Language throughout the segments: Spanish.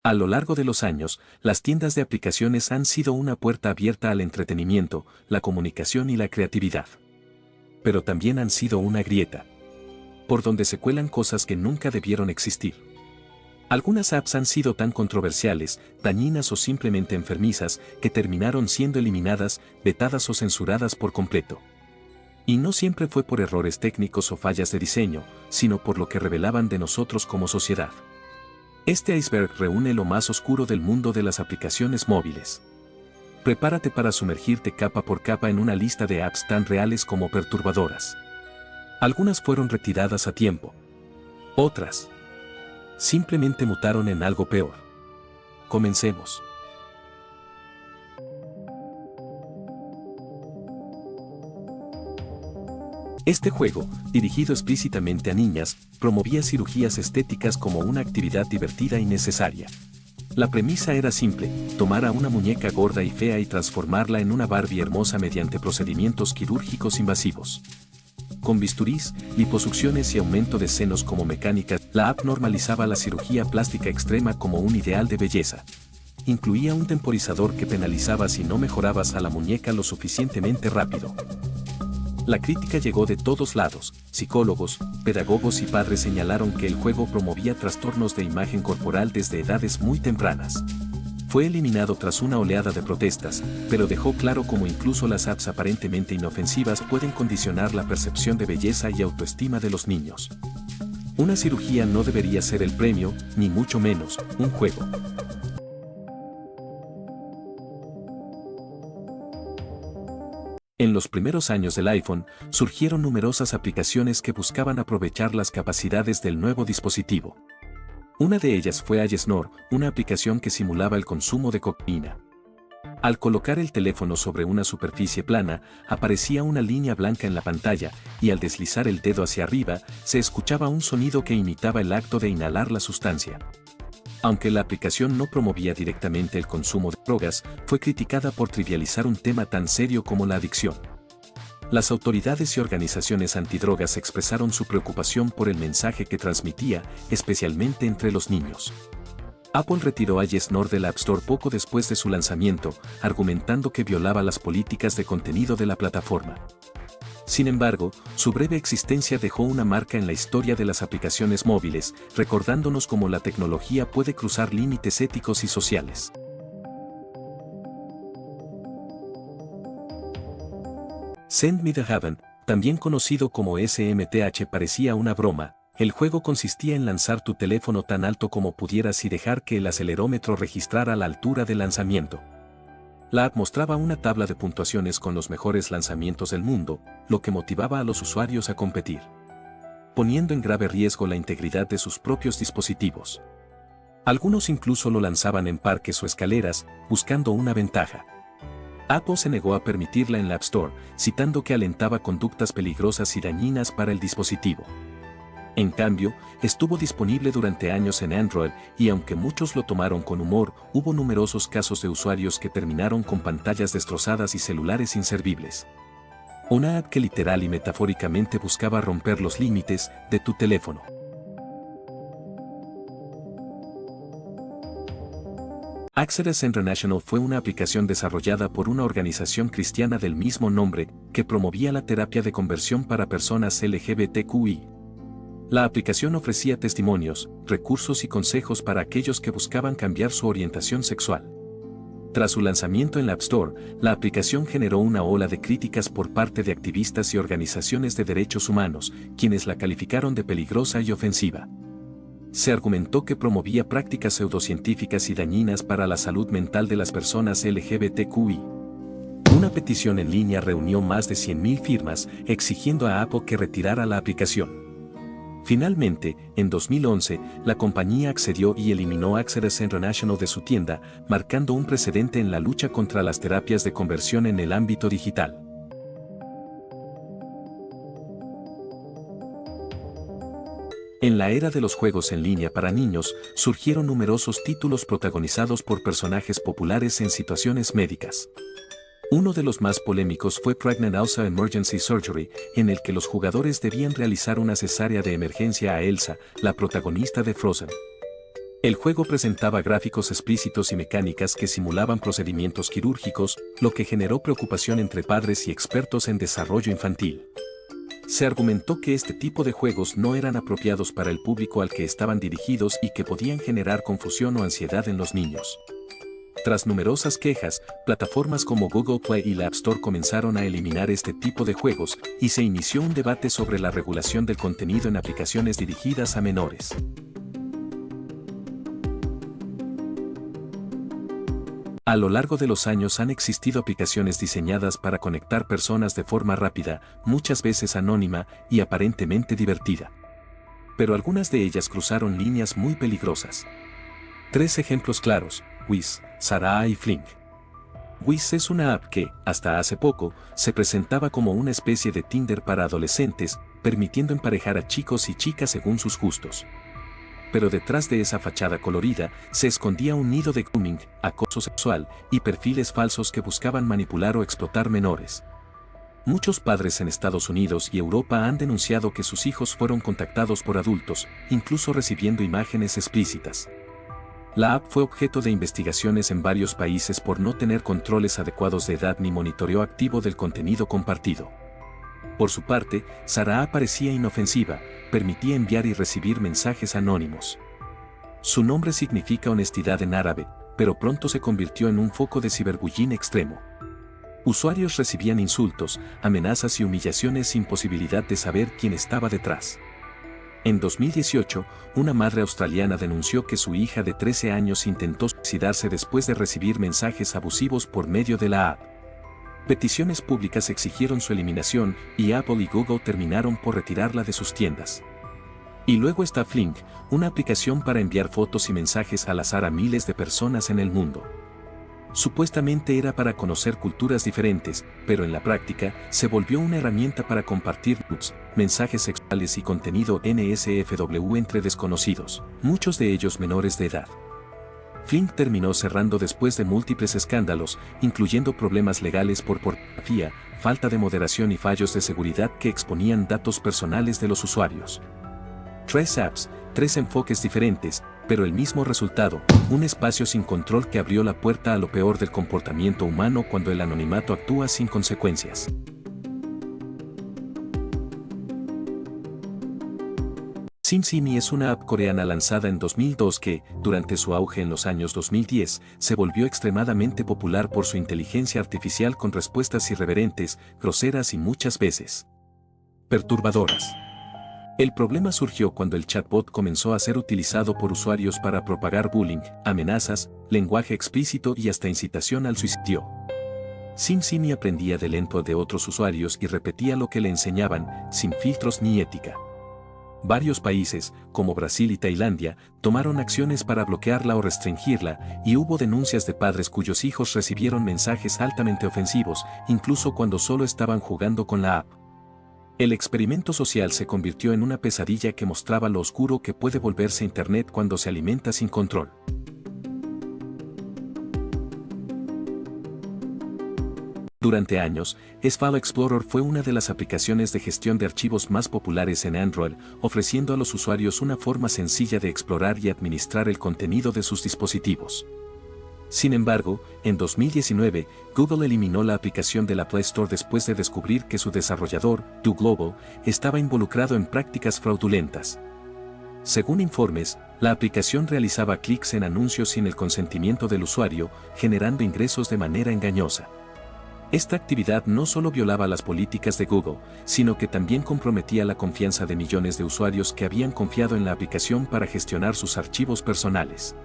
A lo largo de los años, las tiendas de aplicaciones han sido una puerta abierta al entretenimiento, la comunicación y la creatividad. Pero también han sido una grieta, por donde se cuelan cosas que nunca debieron existir. Algunas apps han sido tan controversiales, dañinas o simplemente enfermizas, que terminaron siendo eliminadas, vetadas o censuradas por completo. Y no siempre fue por errores técnicos o fallas de diseño, sino por lo que revelaban de nosotros como sociedad. Este iceberg reúne lo más oscuro del mundo de las aplicaciones móviles. Prepárate para sumergirte capa por capa en una lista de apps tan reales como perturbadoras. Algunas fueron retiradas a tiempo. Otras simplemente mutaron en algo peor. Comencemos. Este juego, dirigido explícitamente a niñas, promovía cirugías estéticas como una actividad divertida y necesaria. La premisa era simple: tomar a una muñeca gorda y fea y transformarla en una Barbie hermosa mediante procedimientos quirúrgicos invasivos. Con bisturís, liposucciones y aumento de senos como mecánicas, la app normalizaba la cirugía plástica extrema como un ideal de belleza. Incluía un temporizador que penalizaba si no mejorabas a la muñeca lo suficientemente rápido. La crítica llegó de todos lados. Psicólogos, pedagogos y padres señalaron que el juego promovía trastornos de imagen corporal desde edades muy tempranas. Fue eliminado tras una oleada de protestas, pero dejó claro cómo incluso las apps aparentemente inofensivas pueden condicionar la percepción de belleza y autoestima de los niños. Una cirugía no debería ser el premio, ni mucho menos, un juego. En los primeros años del iPhone, surgieron numerosas aplicaciones que buscaban aprovechar las capacidades del nuevo dispositivo. Una de ellas fue iSnore, una aplicación que simulaba el consumo de cocaína. Al colocar el teléfono sobre una superficie plana, aparecía una línea blanca en la pantalla, y al deslizar el dedo hacia arriba, se escuchaba un sonido que imitaba el acto de inhalar la sustancia. Aunque la aplicación no promovía directamente el consumo de drogas, fue criticada por trivializar un tema tan serio como la adicción. Las autoridades y organizaciones antidrogas expresaron su preocupación por el mensaje que transmitía, especialmente entre los niños. Apple retiró iSnore del App Store poco después de su lanzamiento, argumentando que violaba las políticas de contenido de la plataforma. Sin embargo, su breve existencia dejó una marca en la historia de las aplicaciones móviles, recordándonos cómo la tecnología puede cruzar límites éticos y sociales. Send Me the Heaven, también conocido como SMTH, parecía una broma. El juego consistía en lanzar tu teléfono tan alto como pudieras y dejar que el acelerómetro registrara la altura del lanzamiento. La app mostraba una tabla de puntuaciones con los mejores lanzamientos del mundo, lo que motivaba a los usuarios a competir, poniendo en grave riesgo la integridad de sus propios dispositivos. Algunos incluso lo lanzaban en parques o escaleras, buscando una ventaja. Apple se negó a permitirla en la App Store, citando que alentaba conductas peligrosas y dañinas para el dispositivo. En cambio, estuvo disponible durante años en Android y aunque muchos lo tomaron con humor, hubo numerosos casos de usuarios que terminaron con pantallas destrozadas y celulares inservibles. Una app que literal y metafóricamente buscaba romper los límites de tu teléfono. Access International fue una aplicación desarrollada por una organización cristiana del mismo nombre que promovía la terapia de conversión para personas LGBTQI. La aplicación ofrecía testimonios, recursos y consejos para aquellos que buscaban cambiar su orientación sexual. Tras su lanzamiento en la App Store, la aplicación generó una ola de críticas por parte de activistas y organizaciones de derechos humanos, quienes la calificaron de peligrosa y ofensiva. Se argumentó que promovía prácticas pseudocientíficas y dañinas para la salud mental de las personas LGBTQI. Una petición en línea reunió más de 100.000 firmas, exigiendo a Apple que retirara la aplicación. Finalmente, en 2011, la compañía accedió y eliminó Access International de su tienda, marcando un precedente en la lucha contra las terapias de conversión en el ámbito digital. En la era de los juegos en línea para niños, surgieron numerosos títulos protagonizados por personajes populares en situaciones médicas. Uno de los más polémicos fue Pregnant Elsa Emergency Surgery, en el que los jugadores debían realizar una cesárea de emergencia a Elsa, la protagonista de Frozen. El juego presentaba gráficos explícitos y mecánicas que simulaban procedimientos quirúrgicos, lo que generó preocupación entre padres y expertos en desarrollo infantil. Se argumentó que este tipo de juegos no eran apropiados para el público al que estaban dirigidos y que podían generar confusión o ansiedad en los niños. Tras numerosas quejas, plataformas como Google Play y la App Store comenzaron a eliminar este tipo de juegos, y se inició un debate sobre la regulación del contenido en aplicaciones dirigidas a menores. A lo largo de los años han existido aplicaciones diseñadas para conectar personas de forma rápida, muchas veces anónima y aparentemente divertida. Pero algunas de ellas cruzaron líneas muy peligrosas. 3 ejemplos claros: Wiz, Sarah y Flink. Wiz es una app que, hasta hace poco, se presentaba como una especie de Tinder para adolescentes, permitiendo emparejar a chicos y chicas según sus gustos. Pero detrás de esa fachada colorida se escondía un nido de grooming, acoso sexual y perfiles falsos que buscaban manipular o explotar menores. Muchos padres en Estados Unidos y Europa han denunciado que sus hijos fueron contactados por adultos, incluso recibiendo imágenes explícitas. La app fue objeto de investigaciones en varios países por no tener controles adecuados de edad ni monitoreo activo del contenido compartido. Por su parte, Sarah parecía inofensiva, permitía enviar y recibir mensajes anónimos. Su nombre significa honestidad en árabe, pero pronto se convirtió en un foco de ciberbullying extremo. Usuarios recibían insultos, amenazas y humillaciones sin posibilidad de saber quién estaba detrás. En 2018, una madre australiana denunció que su hija de 13 años intentó suicidarse después de recibir mensajes abusivos por medio de la app. Peticiones públicas exigieron su eliminación y Apple y Google terminaron por retirarla de sus tiendas. Y luego está Flink, una aplicación para enviar fotos y mensajes al azar a miles de personas en el mundo. Supuestamente era para conocer culturas diferentes, pero en la práctica se volvió una herramienta para compartir nudes, mensajes sexuales y contenido NSFW entre desconocidos, muchos de ellos menores de edad. Flink terminó cerrando después de múltiples escándalos, incluyendo problemas legales por pornografía, falta de moderación y fallos de seguridad que exponían datos personales de los usuarios. 3 apps, 3 enfoques diferentes, pero el mismo resultado: un espacio sin control que abrió la puerta a lo peor del comportamiento humano cuando el anonimato actúa sin consecuencias. SimSimi es una app coreana lanzada en 2002 que, durante su auge en los años 2010, se volvió extremadamente popular por su inteligencia artificial con respuestas irreverentes, groseras y muchas veces perturbadoras. El problema surgió cuando el chatbot comenzó a ser utilizado por usuarios para propagar bullying, amenazas, lenguaje explícito y hasta incitación al suicidio. SimSimi aprendía del input de otros usuarios y repetía lo que le enseñaban, sin filtros ni ética. Varios países, como Brasil y Tailandia, tomaron acciones para bloquearla o restringirla, y hubo denuncias de padres cuyos hijos recibieron mensajes altamente ofensivos, incluso cuando solo estaban jugando con la app. El experimento social se convirtió en una pesadilla que mostraba lo oscuro que puede volverse Internet cuando se alimenta sin control. Durante años, File Explorer fue una de las aplicaciones de gestión de archivos más populares en Android, ofreciendo a los usuarios una forma sencilla de explorar y administrar el contenido de sus dispositivos. Sin embargo, en 2019, Google eliminó la aplicación de la Play Store después de descubrir que su desarrollador, Do Global, estaba involucrado en prácticas fraudulentas. Según informes, la aplicación realizaba clics en anuncios sin el consentimiento del usuario, generando ingresos de manera engañosa. Esta actividad no solo violaba las políticas de Google, sino que también comprometía la confianza de millones de usuarios que habían confiado en la aplicación para gestionar sus archivos personales.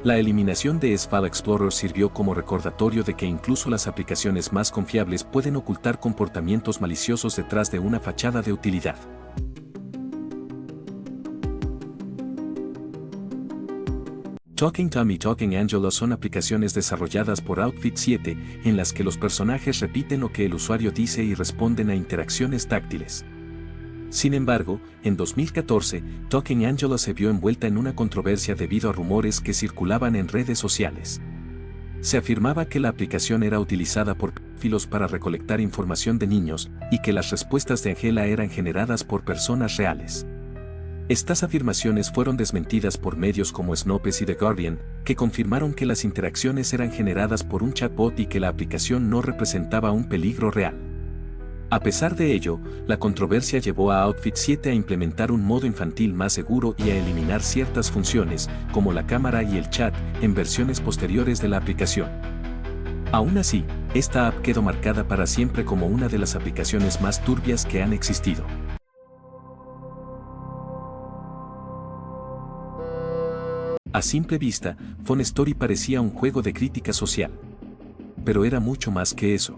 La eliminación de File Explorer sirvió como recordatorio de que incluso las aplicaciones más confiables pueden ocultar comportamientos maliciosos detrás de una fachada de utilidad. Talking Tom y Talking Angela son aplicaciones desarrolladas por Outfit 7, en las que los personajes repiten lo que el usuario dice y responden a interacciones táctiles. Sin embargo, en 2014, Talking Angela se vio envuelta en una controversia debido a rumores que circulaban en redes sociales. Se afirmaba que la aplicación era utilizada por pedófilos para recolectar información de niños y que las respuestas de Angela eran generadas por personas reales. Estas afirmaciones fueron desmentidas por medios como Snopes y The Guardian, que confirmaron que las interacciones eran generadas por un chatbot y que la aplicación no representaba un peligro real. A pesar de ello, la controversia llevó a Outfit 7 a implementar un modo infantil más seguro y a eliminar ciertas funciones, como la cámara y el chat, en versiones posteriores de la aplicación. Aún así, esta app quedó marcada para siempre como una de las aplicaciones más turbias que han existido. A simple vista, Phone Story parecía un juego de crítica social. Pero era mucho más que eso.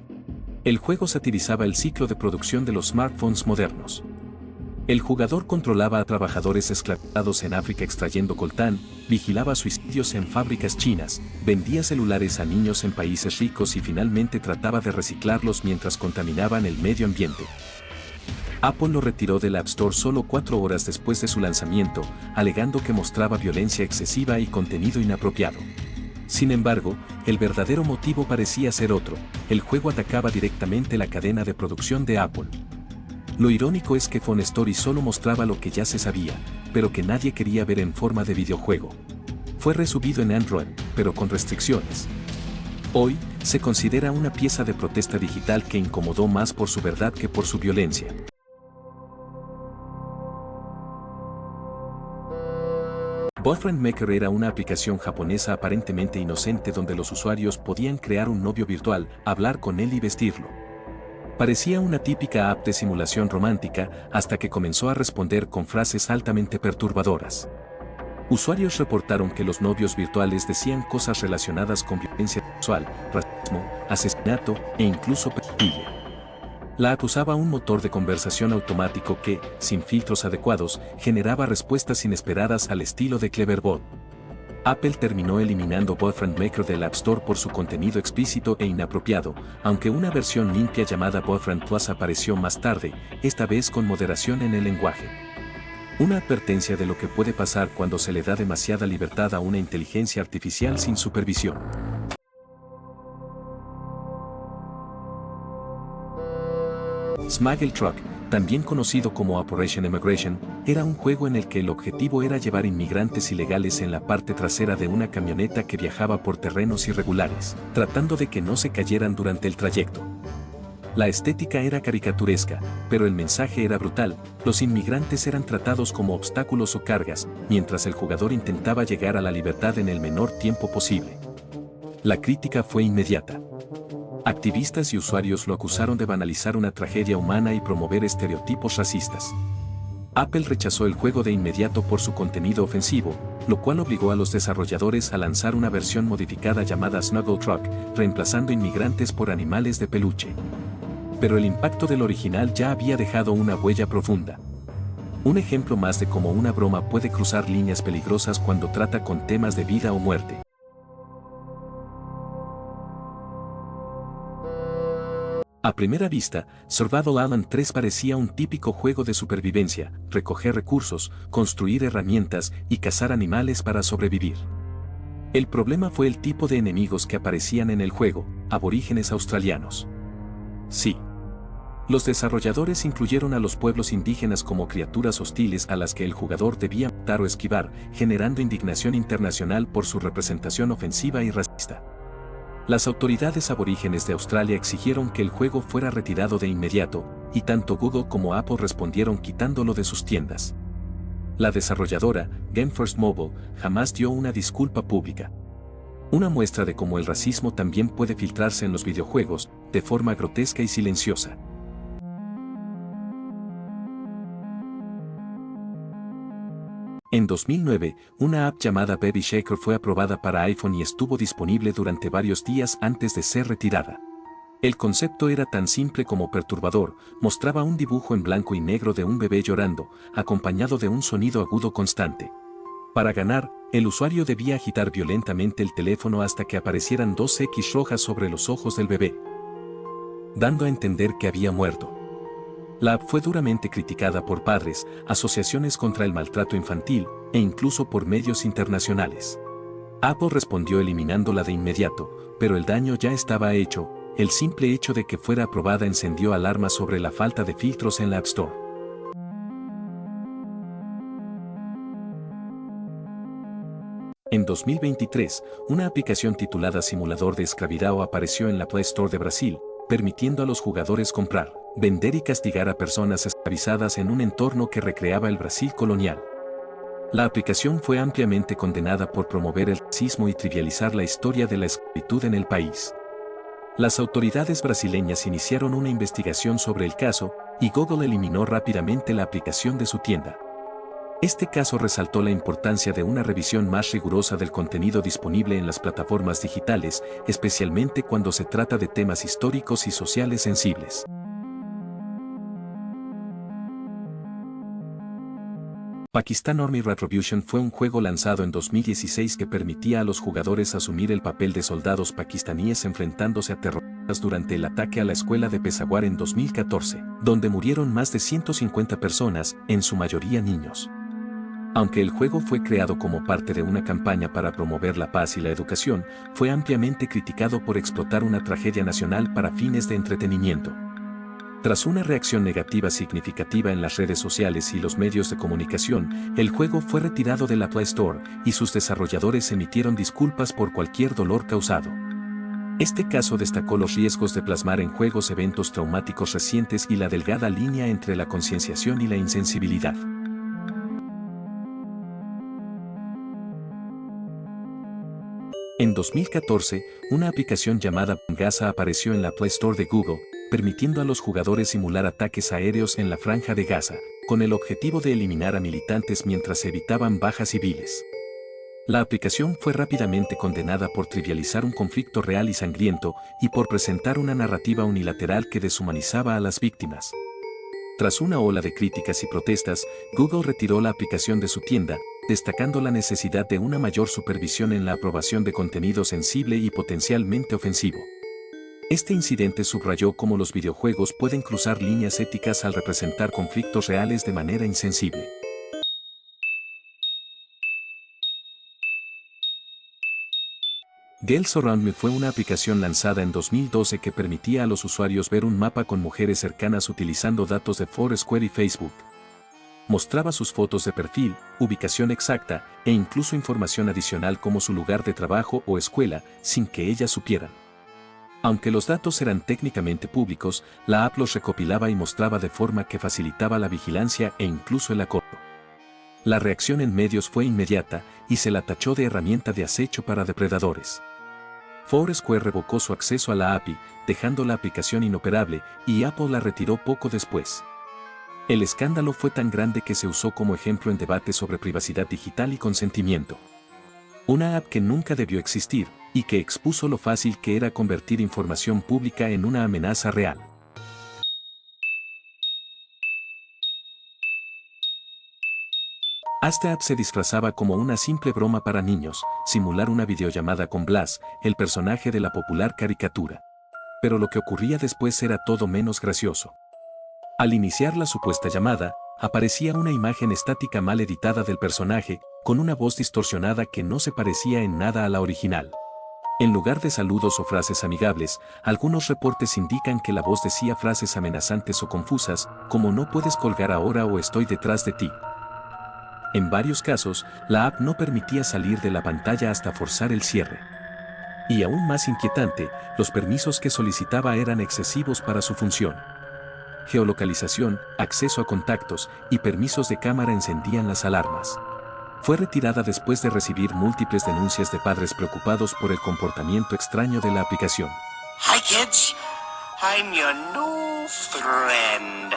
El juego satirizaba el ciclo de producción de los smartphones modernos. El jugador controlaba a trabajadores esclavizados en África extrayendo coltán, vigilaba suicidios en fábricas chinas, vendía celulares a niños en países ricos y finalmente trataba de reciclarlos mientras contaminaban el medio ambiente. Apple lo retiró del App Store solo 4 horas después de su lanzamiento, alegando que mostraba violencia excesiva y contenido inapropiado. Sin embargo, el verdadero motivo parecía ser otro: el juego atacaba directamente la cadena de producción de Apple. Lo irónico es que Phone Story solo mostraba lo que ya se sabía, pero que nadie quería ver en forma de videojuego. Fue resubido en Android, pero con restricciones. Hoy, se considera una pieza de protesta digital que incomodó más por su verdad que por su violencia. Boyfriend Maker era una aplicación japonesa aparentemente inocente donde los usuarios podían crear un novio virtual, hablar con él y vestirlo. Parecía una típica app de simulación romántica hasta que comenzó a responder con frases altamente perturbadoras. Usuarios reportaron que los novios virtuales decían cosas relacionadas con violencia sexual, racismo, asesinato e incluso pedofilia. La app usaba un motor de conversación automático que, sin filtros adecuados, generaba respuestas inesperadas al estilo de Cleverbot. Apple terminó eliminando Boyfriend Maker del App Store por su contenido explícito e inapropiado, aunque una versión limpia llamada Boyfriend Plus apareció más tarde, esta vez con moderación en el lenguaje. Una advertencia de lo que puede pasar cuando se le da demasiada libertad a una inteligencia artificial sin supervisión. Smuggle Truck, también conocido como Operation Immigration, era un juego en el que el objetivo era llevar inmigrantes ilegales en la parte trasera de una camioneta que viajaba por terrenos irregulares, tratando de que no se cayeran durante el trayecto. La estética era caricaturesca, pero el mensaje era brutal: los inmigrantes eran tratados como obstáculos o cargas, mientras el jugador intentaba llegar a la libertad en el menor tiempo posible. La crítica fue inmediata. Activistas y usuarios lo acusaron de banalizar una tragedia humana y promover estereotipos racistas. Apple rechazó el juego de inmediato por su contenido ofensivo, lo cual obligó a los desarrolladores a lanzar una versión modificada llamada Snuggle Truck, reemplazando inmigrantes por animales de peluche. Pero el impacto del original ya había dejado una huella profunda. Un ejemplo más de cómo una broma puede cruzar líneas peligrosas cuando trata con temas de vida o muerte. A primera vista, Survival Island 3 parecía un típico juego de supervivencia: recoger recursos, construir herramientas y cazar animales para sobrevivir. El problema fue el tipo de enemigos que aparecían en el juego: aborígenes australianos. Sí. Los desarrolladores incluyeron a los pueblos indígenas como criaturas hostiles a las que el jugador debía matar o esquivar, generando indignación internacional por su representación ofensiva y racista. Las autoridades aborígenes de Australia exigieron que el juego fuera retirado de inmediato, y tanto Google como Apple respondieron quitándolo de sus tiendas. La desarrolladora, Game First Mobile, jamás dio una disculpa pública. Una muestra de cómo el racismo también puede filtrarse en los videojuegos, de forma grotesca y silenciosa. En 2009, una app llamada Baby Shaker fue aprobada para iPhone y estuvo disponible durante varios días antes de ser retirada. El concepto era tan simple como perturbador: mostraba un dibujo en blanco y negro de un bebé llorando, acompañado de un sonido agudo constante. Para ganar, el usuario debía agitar violentamente el teléfono hasta que aparecieran 2 X rojas sobre los ojos del bebé, dando a entender que había muerto. La app fue duramente criticada por padres, asociaciones contra el maltrato infantil, e incluso por medios internacionales. Apple respondió eliminándola de inmediato, pero el daño ya estaba hecho. El simple hecho de que fuera aprobada encendió alarmas sobre la falta de filtros en la App Store. En 2023, una aplicación titulada Simulador de Escravidão apareció en la Play Store de Brasil, permitiendo a los jugadores comprar, vender y castigar a personas esclavizadas en un entorno que recreaba el Brasil colonial. La aplicación fue ampliamente condenada por promover el racismo y trivializar la historia de la esclavitud en el país. Las autoridades brasileñas iniciaron una investigación sobre el caso, y Google eliminó rápidamente la aplicación de su tienda. Este caso resaltó la importancia de una revisión más rigurosa del contenido disponible en las plataformas digitales, especialmente cuando se trata de temas históricos y sociales sensibles. Pakistan Army Retribution fue un juego lanzado en 2016 que permitía a los jugadores asumir el papel de soldados pakistaníes enfrentándose a terroristas durante el ataque a la escuela de Peshawar en 2014, donde murieron más de 150 personas, en su mayoría niños. Aunque el juego fue creado como parte de una campaña para promover la paz y la educación, fue ampliamente criticado por explotar una tragedia nacional para fines de entretenimiento. Tras una reacción negativa significativa en las redes sociales y los medios de comunicación, el juego fue retirado de la Play Store y sus desarrolladores emitieron disculpas por cualquier dolor causado. Este caso destacó los riesgos de plasmar en juegos eventos traumáticos recientes y la delgada línea entre la concienciación y la insensibilidad. En 2014, una aplicación llamada Gaza apareció en la Play Store de Google, permitiendo a los jugadores simular ataques aéreos en la Franja de Gaza, con el objetivo de eliminar a militantes mientras evitaban bajas civiles. La aplicación fue rápidamente condenada por trivializar un conflicto real y sangriento y por presentar una narrativa unilateral que deshumanizaba a las víctimas. Tras una ola de críticas y protestas, Google retiró la aplicación de su tienda, destacando la necesidad de una mayor supervisión en la aprobación de contenido sensible y potencialmente ofensivo. Este incidente subrayó cómo los videojuegos pueden cruzar líneas éticas al representar conflictos reales de manera insensible. Girls Around Me fue una aplicación lanzada en 2012 que permitía a los usuarios ver un mapa con mujeres cercanas utilizando datos de Foursquare y Facebook. Mostraba sus fotos de perfil, ubicación exacta e incluso información adicional como su lugar de trabajo o escuela, sin que ellas supieran. Aunque los datos eran técnicamente públicos, la app los recopilaba y mostraba de forma que facilitaba la vigilancia e incluso el acoso. La reacción en medios fue inmediata y se la tachó de herramienta de acecho para depredadores. Foursquare revocó su acceso a la API, dejando la aplicación inoperable, y Apple la retiró poco después. El escándalo fue tan grande que se usó como ejemplo en debates sobre privacidad digital y consentimiento. Una app que nunca debió existir, y que expuso lo fácil que era convertir información pública en una amenaza real. Esta app se disfrazaba como una simple broma para niños, simular una videollamada con Blas, el personaje de la popular caricatura. Pero lo que ocurría después era todo menos gracioso. Al iniciar la supuesta llamada, aparecía una imagen estática mal editada del personaje, con una voz distorsionada que no se parecía en nada a la original. En lugar de saludos o frases amigables, algunos reportes indican que la voz decía frases amenazantes o confusas, como "no puedes colgar ahora" o "estoy detrás de ti". En varios casos, la app no permitía salir de la pantalla hasta forzar el cierre. Y aún más inquietante, los permisos que solicitaba eran excesivos para su función. Geolocalización, acceso a contactos y permisos de cámara encendían las alarmas. Fue retirada después de recibir múltiples denuncias de padres preocupados por el comportamiento extraño de la aplicación. Hi kids, I'm your new friend.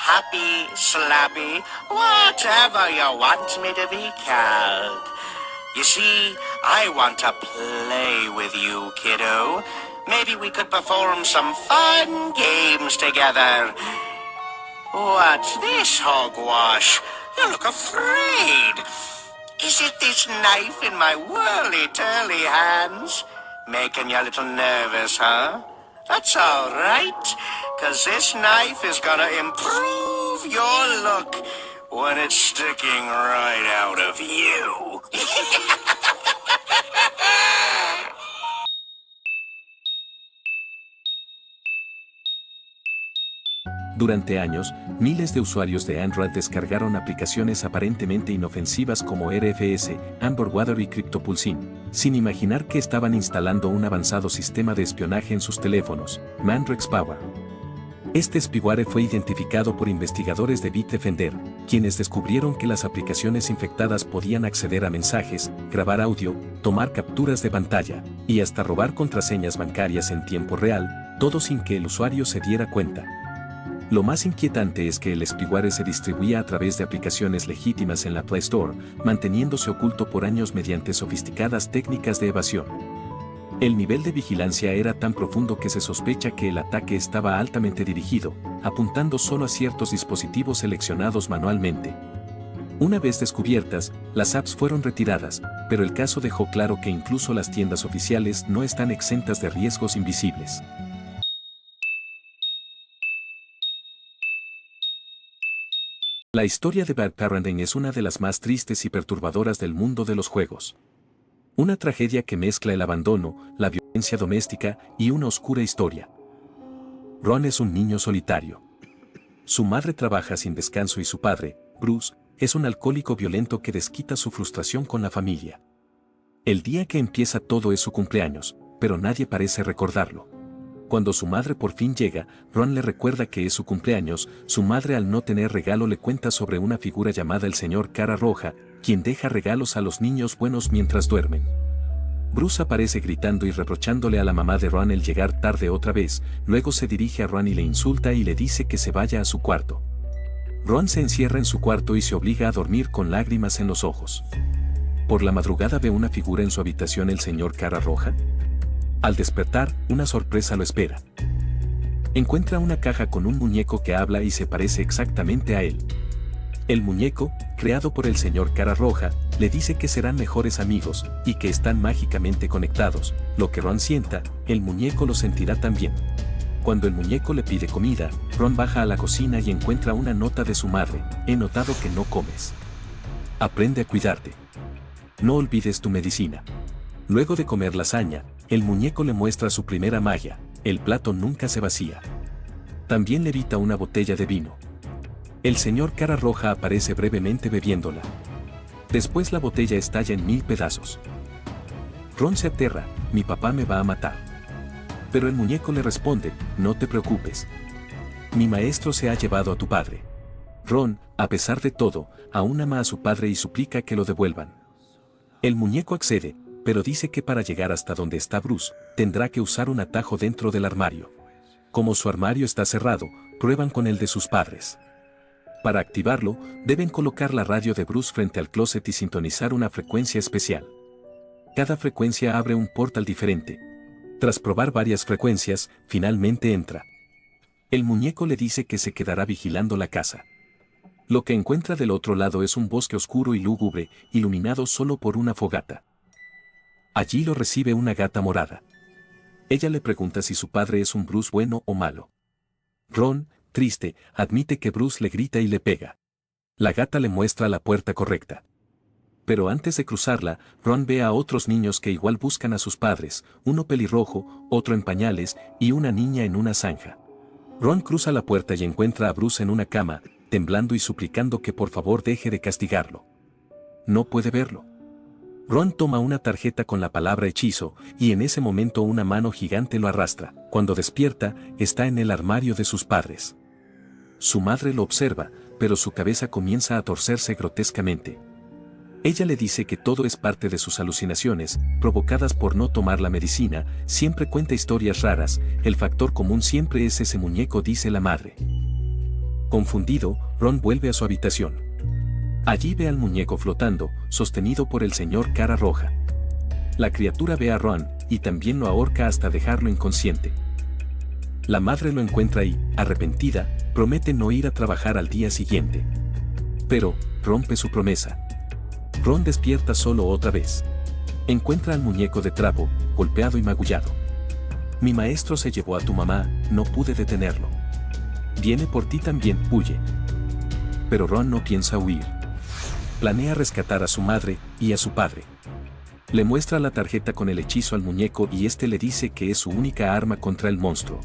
Happy, slabby, whatever you want me to be called. You see, I want to play with you, kiddo. Maybe we could perform some fun games together. What's this, hogwash? You look afraid. Is it this knife in my whirly-turly hands? Making you a little nervous, huh? That's all right, 'cause this knife is gonna improve your look when it's sticking right out of you. Durante años, miles de usuarios de Android descargaron aplicaciones aparentemente inofensivas como RFS, Amber Water y CryptoPulsin, sin imaginar que estaban instalando un avanzado sistema de espionaje en sus teléfonos, Mandrex Power. Este spyware fue identificado por investigadores de Bitdefender, quienes descubrieron que las aplicaciones infectadas podían acceder a mensajes, grabar audio, tomar capturas de pantalla, y hasta robar contraseñas bancarias en tiempo real, todo sin que el usuario se diera cuenta. Lo más inquietante es que el spyware se distribuía a través de aplicaciones legítimas en la Play Store, manteniéndose oculto por años mediante sofisticadas técnicas de evasión. El nivel de vigilancia era tan profundo que se sospecha que el ataque estaba altamente dirigido, apuntando solo a ciertos dispositivos seleccionados manualmente. Una vez descubiertas, las apps fueron retiradas, pero el caso dejó claro que incluso las tiendas oficiales no están exentas de riesgos invisibles. La historia de Bad Parenting es una de las más tristes y perturbadoras del mundo de los juegos. Una tragedia que mezcla el abandono, la violencia doméstica y una oscura historia. Ron es un niño solitario. Su madre trabaja sin descanso y su padre, Bruce, es un alcohólico violento que desquita su frustración con la familia. El día que empieza todo es su cumpleaños, pero nadie parece recordarlo. Cuando su madre por fin llega, Ron le recuerda que es su cumpleaños. Su madre, al no tener regalo, le cuenta sobre una figura llamada el Señor Cara Roja, quien deja regalos a los niños buenos mientras duermen. Bruce aparece gritando y reprochándole a la mamá de Ron el llegar tarde otra vez. Luego se dirige a Ron y le insulta y le dice que se vaya a su cuarto. Ron se encierra en su cuarto y se obliga a dormir con lágrimas en los ojos. Por la madrugada ve una figura en su habitación, el Señor Cara Roja. Al despertar, una sorpresa lo espera. Encuentra una caja con un muñeco que habla y se parece exactamente a él. El muñeco, creado por el Señor Cara Roja, le dice que serán mejores amigos y que están mágicamente conectados. Lo que Ron sienta, el muñeco lo sentirá también. Cuando el muñeco le pide comida, Ron baja a la cocina y encuentra una nota de su madre: he notado que no comes. Aprende a cuidarte. No olvides tu medicina. Luego de comer lasaña, el muñeco le muestra su primera magia: el plato nunca se vacía. También levita una botella de vino. El Señor Cara Roja aparece brevemente bebiéndola. Después la botella estalla en 1000 pedazos. Ron se aterra: mi papá me va a matar. Pero el muñeco le responde: no te preocupes. Mi maestro se ha llevado a tu padre. Ron, a pesar de todo, aún ama a su padre y suplica que lo devuelvan. El muñeco accede, pero dice que para llegar hasta donde está Bruce, tendrá que usar un atajo dentro del armario. Como su armario está cerrado, prueban con el de sus padres. Para activarlo, deben colocar la radio de Bruce frente al closet y sintonizar una frecuencia especial. Cada frecuencia abre un portal diferente. Tras probar varias frecuencias, finalmente entra. El muñeco le dice que se quedará vigilando la casa. Lo que encuentra del otro lado es un bosque oscuro y lúgubre, iluminado solo por una fogata. Allí lo recibe una gata morada. Ella le pregunta si su padre es un Bruce bueno o malo. Ron, triste, admite que Bruce le grita y le pega. La gata le muestra la puerta correcta. Pero antes de cruzarla, Ron ve a otros niños que igual buscan a sus padres, uno pelirrojo, otro en pañales, y una niña en una zanja. Ron cruza la puerta y encuentra a Bruce en una cama, temblando y suplicando que por favor deje de castigarlo. No puede verlo. Ron toma una tarjeta con la palabra hechizo, y en ese momento una mano gigante lo arrastra. Cuando despierta, está en el armario de sus padres. Su madre lo observa, pero su cabeza comienza a torcerse grotescamente. Ella le dice que todo es parte de sus alucinaciones, provocadas por no tomar la medicina. Siempre cuenta historias raras, el factor común siempre es ese muñeco, dice la madre. Confundido, Ron vuelve a su habitación. Allí ve al muñeco flotando, sostenido por el Señor Cara Roja. La criatura ve a Ron, y también lo ahorca hasta dejarlo inconsciente. La madre lo encuentra y, arrepentida, promete no ir a trabajar al día siguiente. Pero, rompe su promesa. Ron despierta solo otra vez. Encuentra al muñeco de trapo, golpeado y magullado. Mi maestro se llevó a tu mamá, no pude detenerlo. Viene por ti también, huye. Pero Ron no piensa huir. Planea rescatar a su madre y a su padre. Le muestra la tarjeta con el hechizo al muñeco y este le dice que es su única arma contra el monstruo.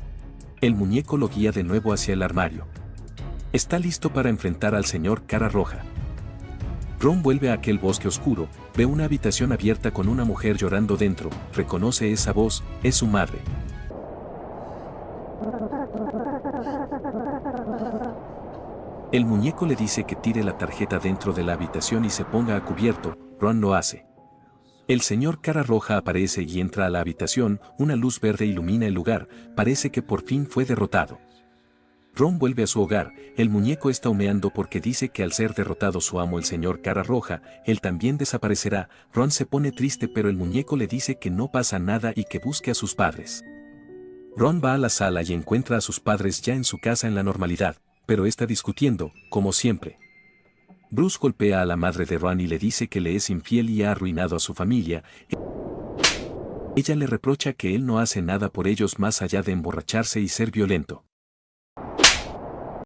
El muñeco lo guía de nuevo hacia el armario. Está listo para enfrentar al señor Cara Roja. Ron vuelve a aquel bosque oscuro, ve una habitación abierta con una mujer llorando dentro, reconoce esa voz, es su madre. El muñeco le dice que tire la tarjeta dentro de la habitación y se ponga a cubierto, Ron lo hace. El señor Cara Roja aparece y entra a la habitación, una luz verde ilumina el lugar, parece que por fin fue derrotado. Ron vuelve a su hogar, el muñeco está humeando porque dice que al ser derrotado su amo el señor Cara Roja, él también desaparecerá. Ron se pone triste pero el muñeco le dice que no pasa nada y que busque a sus padres. Ron va a la sala y encuentra a sus padres ya en su casa en la normalidad, pero está discutiendo, como siempre. Bruce golpea a la madre de Ron y le dice que le es infiel y ha arruinado a su familia. Ella le reprocha que él no hace nada por ellos más allá de emborracharse y ser violento.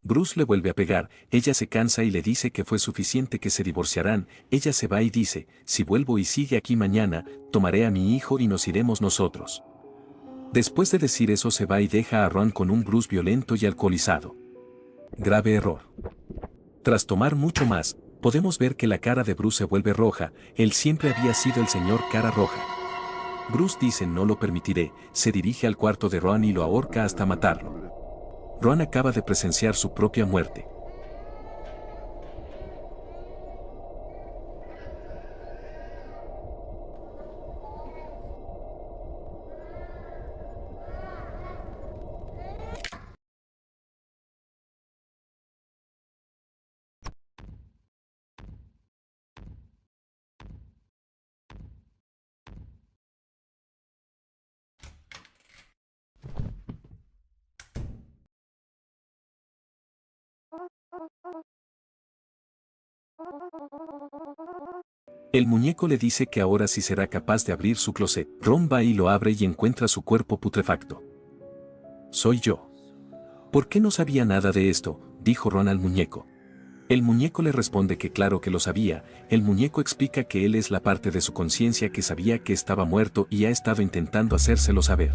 Bruce le vuelve a pegar, ella se cansa y le dice que fue suficiente, que se divorciarán. Ella se va y dice, si vuelvo y sigue aquí mañana, tomaré a mi hijo y nos iremos nosotros. Después de decir eso se va y deja a Ron con un Bruce violento y alcoholizado. Grave error. Tras tomar mucho más, podemos ver que la cara de Bruce se vuelve roja, él siempre había sido el señor Cara Roja. Bruce dice no lo permitiré, se dirige al cuarto de Ron y lo ahorca hasta matarlo. Ron acaba de presenciar su propia muerte. El muñeco le dice que ahora sí será capaz de abrir su closet. Ron va y lo abre y encuentra su cuerpo putrefacto. Soy yo. ¿Por qué no sabía nada de esto?, dijo Ron al muñeco. El muñeco le responde que claro que lo sabía. El muñeco explica que él es la parte de su conciencia que sabía que estaba muerto y ha estado intentando hacérselo saber.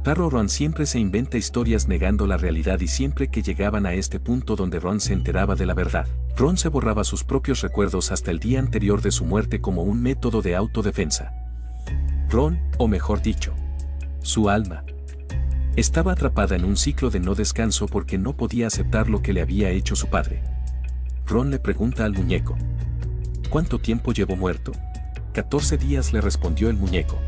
Pero Ron siempre se inventa historias negando la realidad y siempre que llegaban a este punto donde Ron se enteraba de la verdad, Ron se borraba sus propios recuerdos hasta el día anterior de su muerte como un método de autodefensa. Ron, o mejor dicho, su alma, estaba atrapada en un ciclo de no descanso porque no podía aceptar lo que le había hecho su padre. Ron le pregunta al muñeco, ¿cuánto tiempo llevo muerto? 14 días, le respondió el muñeco.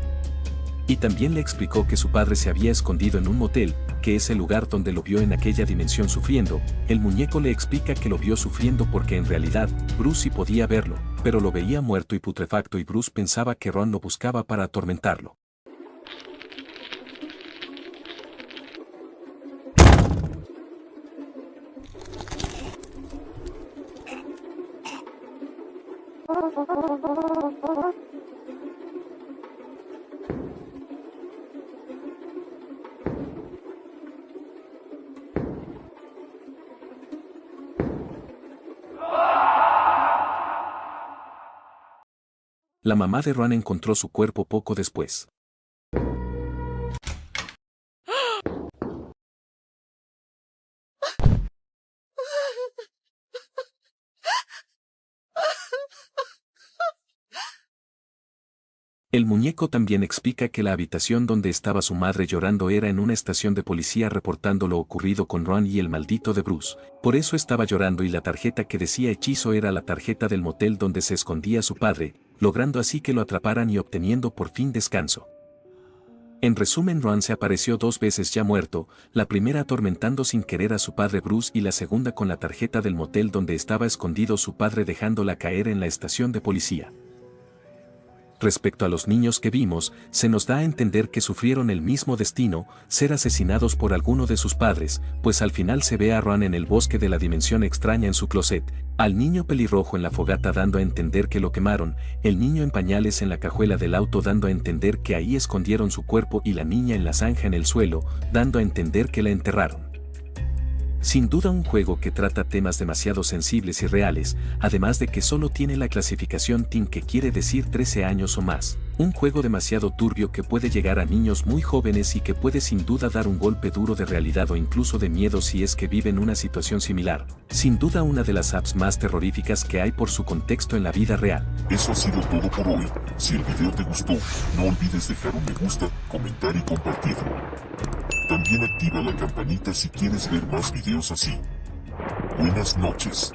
Y también le explicó que su padre se había escondido en un motel, que es el lugar donde lo vio en aquella dimensión sufriendo. El muñeco le explica que lo vio sufriendo porque en realidad, Bruce sí podía verlo, pero lo veía muerto y putrefacto y Bruce pensaba que Ron lo buscaba para atormentarlo. La mamá de Ron encontró su cuerpo poco después. El muñeco también explica que la habitación donde estaba su madre llorando era en una estación de policía reportando lo ocurrido con Ron y el maldito de Bruce. Por eso estaba llorando y la tarjeta que decía hechizo era la tarjeta del motel donde se escondía su padre, logrando así que lo atraparan y obteniendo por fin descanso. En resumen, Ron se apareció 2 veces ya muerto, la primera atormentando sin querer a su padre Bruce y la segunda con la tarjeta del motel donde estaba escondido su padre dejándola caer en la estación de policía. Respecto a los niños que vimos, se nos da a entender que sufrieron el mismo destino, ser asesinados por alguno de sus padres, pues al final se ve a Ron en el bosque de la dimensión extraña en su closet, al niño pelirrojo en la fogata dando a entender que lo quemaron, el niño en pañales en la cajuela del auto dando a entender que ahí escondieron su cuerpo y la niña en la zanja en el suelo, dando a entender que la enterraron. Sin duda un juego que trata temas demasiado sensibles y reales, además de que solo tiene la clasificación teen, que quiere decir 13 años o más. Un juego demasiado turbio que puede llegar a niños muy jóvenes y que puede sin duda dar un golpe duro de realidad o incluso de miedo si es que viven una situación similar. Sin duda una de las apps más terroríficas que hay por su contexto en la vida real. Eso ha sido todo por hoy. Si el video te gustó, no olvides dejar un me gusta, comentar y compartirlo. También activa la campanita si quieres ver más videos así. Buenas noches.